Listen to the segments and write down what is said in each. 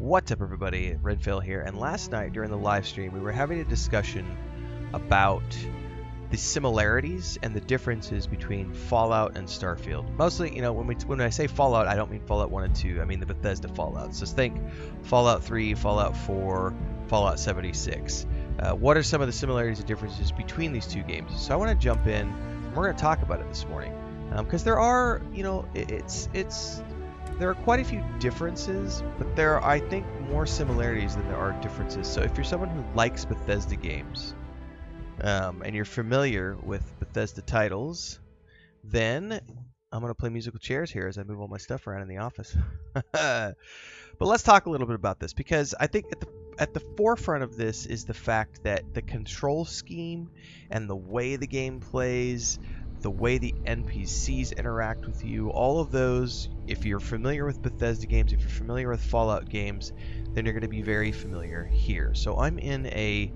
What's up, everybody? Renfail here, and last night during the live stream we were having a discussion about the similarities and the differences between Fallout and Starfield. Mostly, you know, when I say Fallout, I don't mean Fallout 1 and 2, I mean the Bethesda Fallouts. So think Fallout 3, Fallout 4, Fallout 76. What are some of the similarities and differences between these two games? So I want to jump in, and we're going to talk about it this morning. Because there are, you know, there are quite a few differences, but there are, I think, more similarities than there are differences. So if you're someone who likes Bethesda games, and you're familiar with Bethesda titles, then I'm going to play musical chairs here as I move all my stuff around in the office. But let's talk a little bit about this, because I think at the forefront of this is the fact that the control scheme and the way the game plays, the way the NPCs interact with you, all of those, if you're familiar with Bethesda games, if you're familiar with Fallout games, then you're going to be very familiar here. So I'm in a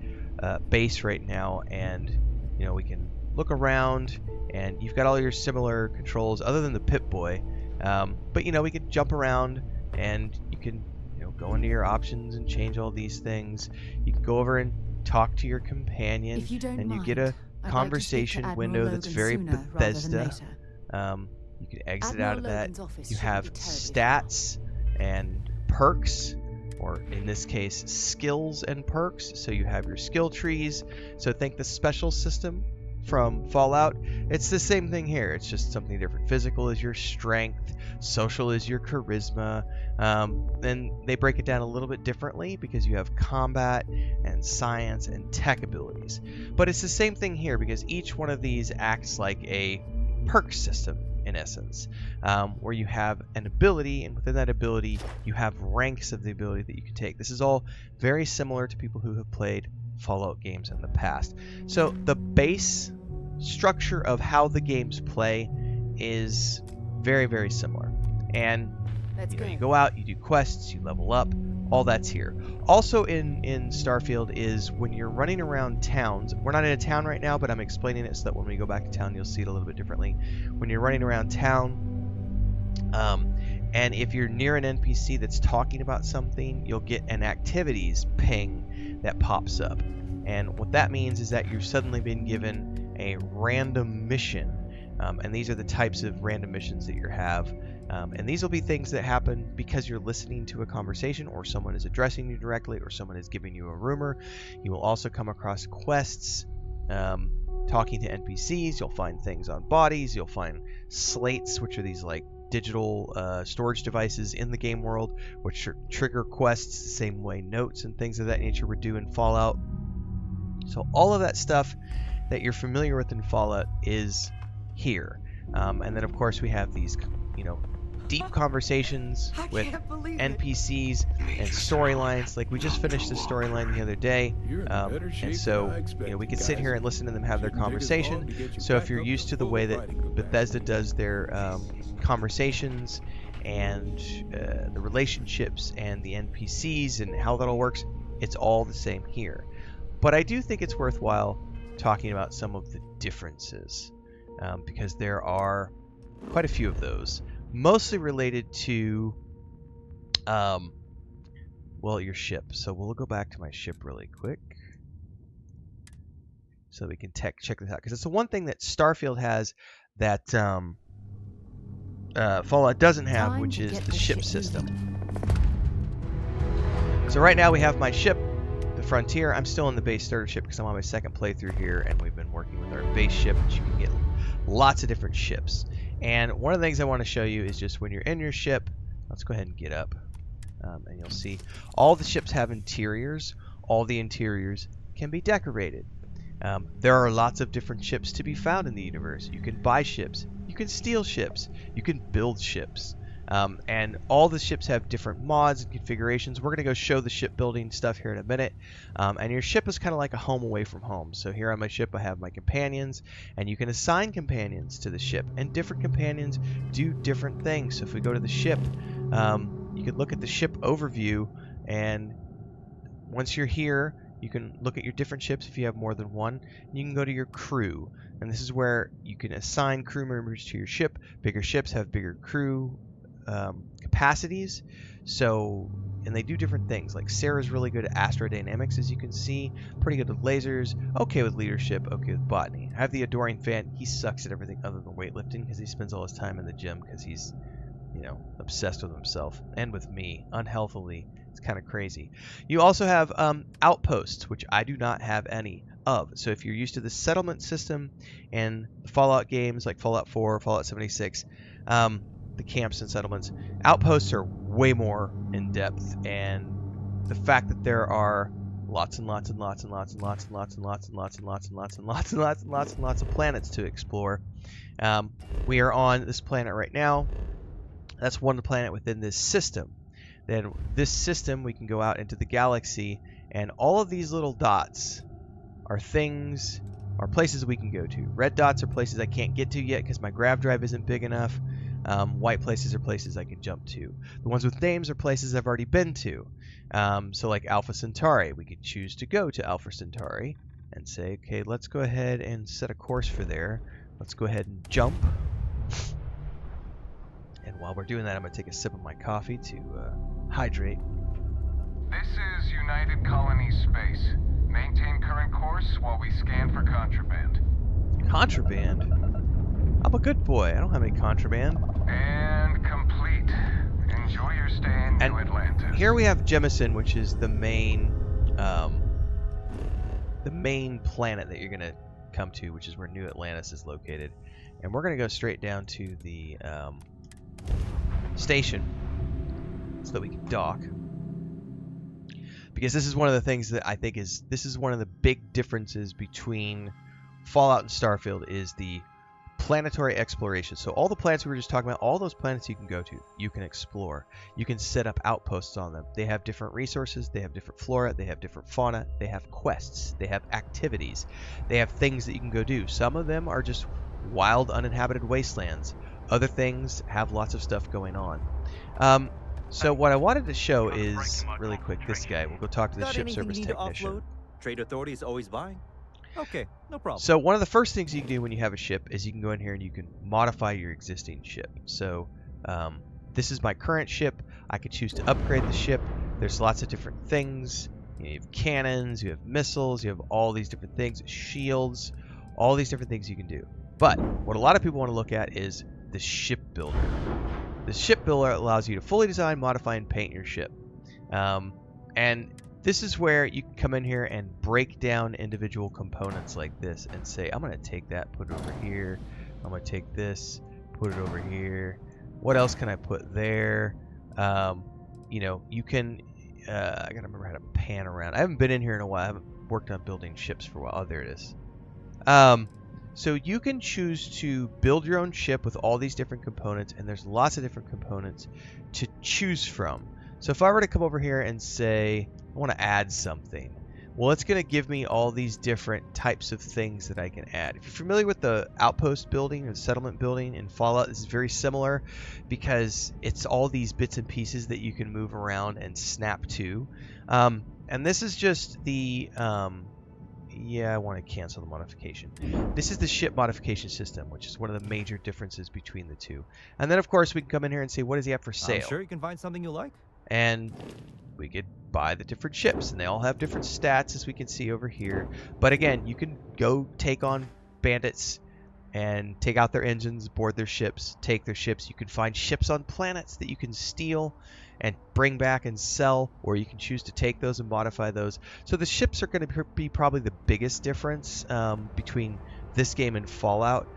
base right now, and you know, we can look around, and you've got all your similar controls other than the Pip-Boy, but you know, we could jump around, and you can, you know, go into your options and change all these things. You can go over and talk to your companion, If you don't and you mind, get a I'd conversation like to speak to window Admiral that's Logan very sooner rather than Bethesda. later. You can exit Admiral out of that. Logan's office You shouldn't have be terribly stats and perks, or in this case, skills and perks. So you have your skill trees. So think the special system from Fallout. It's the same thing here. It's just something different. Physical is your strength. Social is your charisma. Then they break it down a little bit differently because you have combat and science and tech abilities. But it's the same thing here because each one of these acts like a perk system in essence, where you have an ability, and within that ability you have ranks of the ability that you can take. This is all very similar to people who have played Fallout games in the past. So the base structure of how the games play is very, very similar. And you go out, you do quests, you level up, all that's here. Also in Starfield is when you're running around towns. We're not in a town right now, but I'm explaining it so that when we go back to town, you'll see it a little bit differently. When you're running around town, and if you're near an NPC that's talking about something, you'll get an activities ping that pops up. And what that means is that you've suddenly been given a random mission. And these are the types of random missions that you have. And these will be things that happen because you're listening to a conversation, or someone is addressing you directly, or someone is giving you a rumor. You will also come across quests talking to NPCs. You'll find things on bodies. You'll find slates, which are these like digital storage devices in the game world, which trigger quests the same way notes and things of that nature would do in Fallout. So all of that stuff that you're familiar with in Fallout is here. And then of course we have these, you know, deep conversations with NPCs and storylines. Like we just finished the storyline the other day, and so you know, we could sit here and listen to them have their conversation. So if you're used to the way that Bethesda does their conversations and the relationships and the NPCs and how that all works, it's all the same here. But I do think it's worthwhile talking about some of the differences, because there are quite a few of those, mostly related to, well, your ship. So we'll go back to my ship really quick so we can check this out, because it's the one thing that Starfield has that Fallout doesn't have, which is the ship system. So right now we have my ship, the Frontier. I'm still in the base starter ship because I'm on my second playthrough here, and we've been working with our base ship, which you can get lots of different ships. And one of the things I want to show you is just when you're in your ship, let's go ahead and get up, and you'll see all the ships have interiors. All the interiors can be decorated. There are lots of different ships to be found in the universe. You can buy ships, you can steal ships, you can build ships. And all the ships have different mods and configurations. We're going to go show the shipbuilding stuff here in a minute. And your ship is kind of like a home away from home. So here on my ship, I have my companions, and you can assign companions to the ship. And different companions do different things. So if we go to the ship, you can look at the ship overview. And once you're here, you can look at your different ships if you have more than one. And you can go to your crew. And this is where you can assign crew members to your ship. Bigger ships have bigger crew capacities. So, and they do different things. Like Sarah's really good at astrodynamics, as you can see. Pretty good with lasers. Okay with leadership. Okay with botany. I have the adoring fan. He sucks at everything other than weightlifting because he spends all his time in the gym because he's, you know, obsessed with himself and with me unhealthily. It's kind of crazy. You also have outposts, which I do not have any of. So if you're used to the settlement system and the Fallout games like Fallout 4, Fallout 76, the camps and settlements, outposts are way more in depth, and the fact that there are lots and lots and lots and lots and lots and lots and lots and lots and lots and lots and lots and lots and lots and lots of planets to explore. We are on this planet right now. That's one planet within this system. Then this system, we can go out into the galaxy, and all of these little dots are things, are places we can go to. Red dots are places I can't get to yet because my grav drive isn't big enough. White places are places I can jump to. The ones with names are places I've already been to. So like Alpha Centauri, we could choose to go to Alpha Centauri and say, okay, let's go ahead and set a course for there. Let's go ahead and jump. And while we're doing that, I'm going to take a sip of my coffee to hydrate. This is United Colony Space. Maintain current course while we scan for contraband. Contraband? I'm a good boy. I don't have any contraband. And complete. Enjoy your stay in New Atlantis. Here we have Jemison, which is the main planet that you're going to come to, which is where New Atlantis is located. And we're going to go straight down to the station so that we can dock, because this is one of the things that I think this is one of the big differences between Fallout and Starfield is the planetary exploration. So all the planets we were just talking about, all those planets you can go to, you can explore, you can set up outposts on them. They have different resources, they have different flora, they have different fauna, they have quests, they have activities, they have things that you can go do. Some of them are just wild uninhabited wastelands. Other things have lots of stuff going on. So what I wanted to show is, really quick, this guy. We'll go talk to the ship service technician. Trade authority is always buying. Okay, no problem. So one of the first things you can do when you have a ship is you can go in here and you can modify your existing ship. So this is my current ship. I could choose to upgrade the ship. There's lots of different things. You have cannons, you have missiles, you have all these different things, shields, all these different things you can do. But what a lot of people want to look at is the ship builder. The ship builder allows you to fully design, modify, and paint your ship. And this is where you can come in here and break down individual components like this and say, I'm going to take that, put it over here. I'm going to take this, put it over here. What else can I put there? You know, you can, I got to remember how to pan around. I haven't been in here in a while. I haven't worked on building ships for a while. Oh, there it is. So you can choose to build your own ship with all these different components, and there's lots of different components to choose from. So if I were to come over here and say, I want to add something, well, it's going to give me all these different types of things that I can add. If you're familiar with the outpost building or settlement building in Fallout, this is very similar because it's all these bits and pieces that you can move around and snap to. And this is just the... yeah, I want to cancel the modification. This is the ship modification system, which is one of the major differences between the two. And then, of course, we can come in here and say, what does he have for sale? I'm sure you can find something you like. And we could buy the different ships, and they all have different stats, as we can see over here. But again, you can go take on bandits and take out their engines, board their ships, take their ships. You can find ships on planets that you can steal and bring back and sell, or you can choose to take those and modify those. So the ships are going to be probably the biggest difference between this game and Fallout,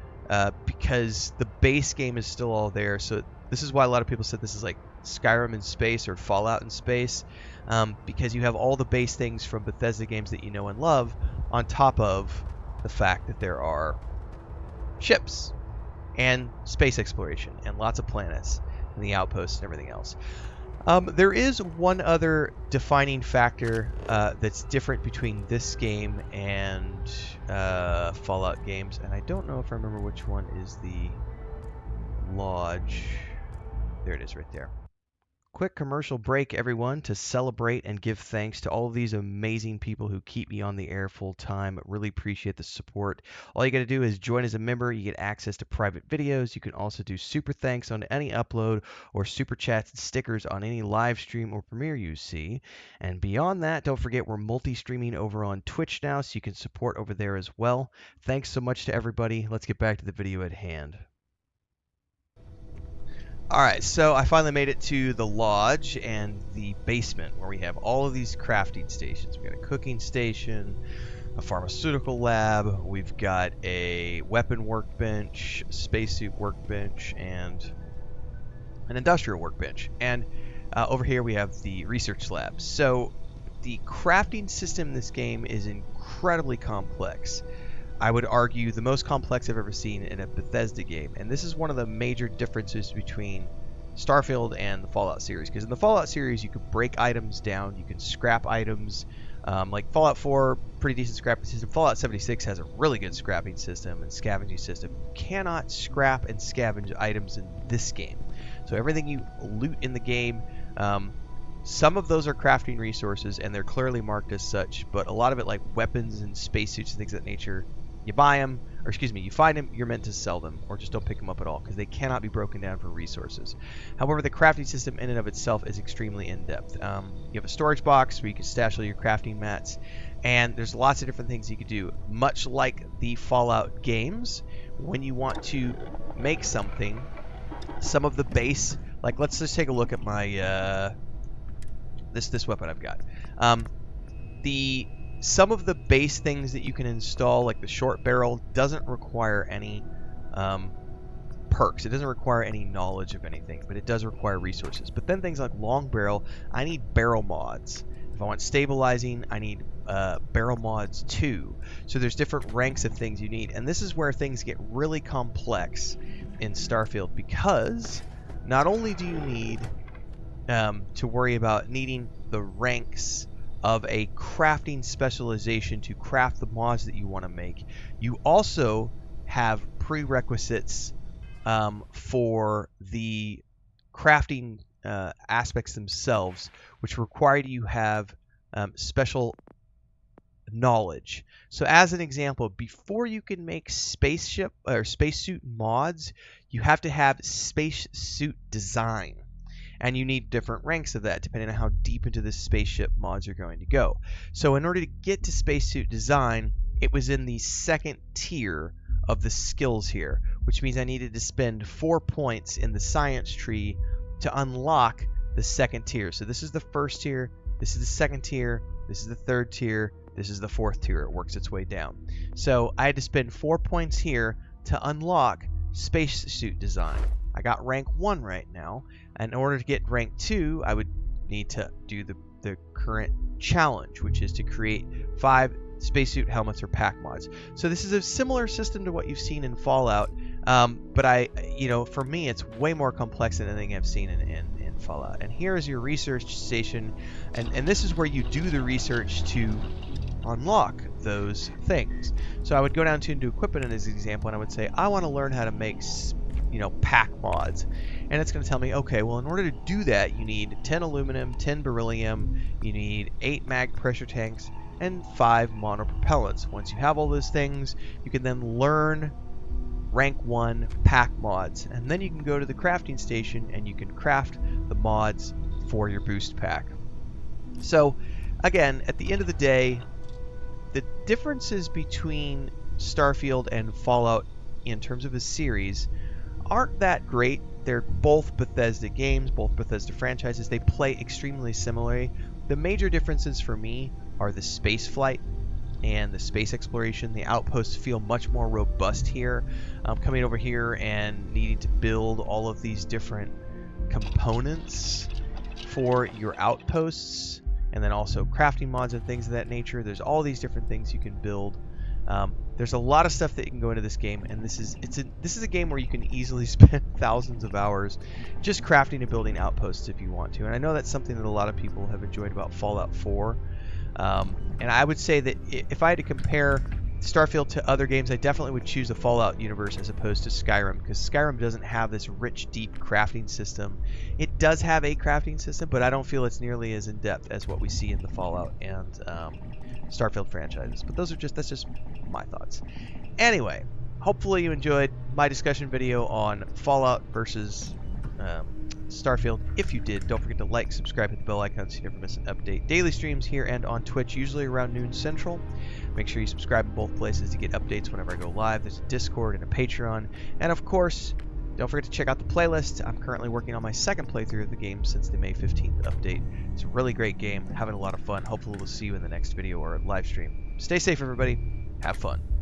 because the base game is still all there. So this is why a lot of people said this is like Skyrim in space or Fallout in space, because you have all the base things from Bethesda games that you know and love, on top of the fact that there are ships and space exploration and lots of planets and the outposts and everything else. There is one other defining factor that's different between this game and Fallout games, and I don't know if I remember which one is the lodge. There it is right there. Quick commercial break, everyone, to celebrate and give thanks to all of these amazing people who keep me on the air full time. Really appreciate the support. All you got to do is join as a member. You get access to private videos. You can also do super thanks on any upload or super chats and stickers on any live stream or premiere you see. And beyond that, don't forget we're multi-streaming over on Twitch now, so you can support over there as well. Thanks so much to everybody. Let's get back to the video at hand. Alright, so I finally made it to the lodge and the basement where we have all of these crafting stations. We've got a cooking station, a pharmaceutical lab, we've got a weapon workbench, a spacesuit workbench, and an industrial workbench. And over here we have the research lab. So the crafting system in this game is incredibly complex. I would argue the most complex I've ever seen in a Bethesda game. And this is one of the major differences between Starfield and the Fallout series. Because in the Fallout series, you can break items down, you can scrap items. Like Fallout 4, pretty decent scrapping system. Fallout 76 has a really good scrapping system and scavenging system. You cannot scrap and scavenge items in this game. So everything you loot in the game, some of those are crafting resources, and they're clearly marked as such. But a lot of it, like weapons and spacesuits and things of that nature, you buy them, or excuse me, you find them, you're meant to sell them, or just don't pick them up at all, because they cannot be broken down for resources. However, the crafting system in and of itself is extremely in-depth. You have a storage box where you can stash all your crafting mats, and there's lots of different things you could do. Much like the Fallout games, when you want to make something, some of the base, like let's just take a look at my this weapon I've got. Some of the base things that you can install, like the short barrel, doesn't require any perks. It doesn't require any knowledge of anything, but it does require resources. But then things like long barrel, I need barrel mods. If I want stabilizing, I need barrel mods too. So there's different ranks of things you need. And this is where things get really complex in Starfield, because not only do you need to worry about needing the ranks of a crafting specialization to craft the mods that you want to make, you also have prerequisites for the crafting aspects themselves, which require you have special knowledge. So as an example, before you can make spaceship or spacesuit mods, you have to have spacesuit design. And you need different ranks of that depending on how deep into the spaceship mods you're going to go. So in order to get to spacesuit design, it was in the second tier of the skills here, which means I needed to spend 4 points in the science tree to unlock the second tier. So this is the first tier, this is the second tier, this is the third tier, this is the fourth tier. It works its way down. So I had to spend 4 points here to unlock spacesuit design. I got rank 1 right now. And in order to get rank 2, I would need to do the current challenge, which is to create 5 spacesuit helmets or pack mods. So this is a similar system to what you've seen in Fallout, but for me, it's way more complex than anything I've seen in Fallout. And here is your research station, and this is where you do the research to unlock those things. So I would go down to equipment as an example, and I would say, I want to learn how to make pack mods. And it's going to tell me, okay, well, in order to do that, you need 10 aluminum, 10 beryllium, you need 8 mag pressure tanks, and 5 monopropellants. Once you have all those things, you can then learn rank 1 pack mods, and then you can go to the crafting station and you can craft the mods for your boost pack. So again, at the end of the day, the differences between Starfield and Fallout in terms of a series aren't that great. They're both Bethesda games, both Bethesda franchises. They play extremely similarly. The major differences for me are the space flight and the space exploration. The outposts feel much more robust here. Coming over here and needing to build all of these different components for your outposts, and then also crafting mods and things of that nature. There's all these different things you can build. There's a lot of stuff that you can go into this game, and this is a game where you can easily spend thousands of hours just crafting and building outposts if you want to. And I know that's something that a lot of people have enjoyed about Fallout 4. And I would say that if I had to compare Starfield to other games, I definitely would choose the Fallout universe as opposed to Skyrim, because Skyrim doesn't have this rich, deep crafting system. It does have a crafting system, but I don't feel it's nearly as in depth as what we see in the Fallout and Starfield franchises. But that's just my thoughts. Anyway, hopefully you enjoyed my discussion video on Fallout versus Starfield. If you did, don't forget to like, subscribe, hit the bell icon so you never miss an update. Daily streams here and on Twitch, usually around noon Central. Make sure you subscribe in both places to get updates whenever I go live. There's a Discord and a Patreon. And of course, don't forget to check out the playlist. I'm currently working on my second playthrough of the game since the May 15th update. It's a really great game, having a lot of fun. Hopefully we'll see you in the next video or live stream. Stay safe, everybody. Have fun.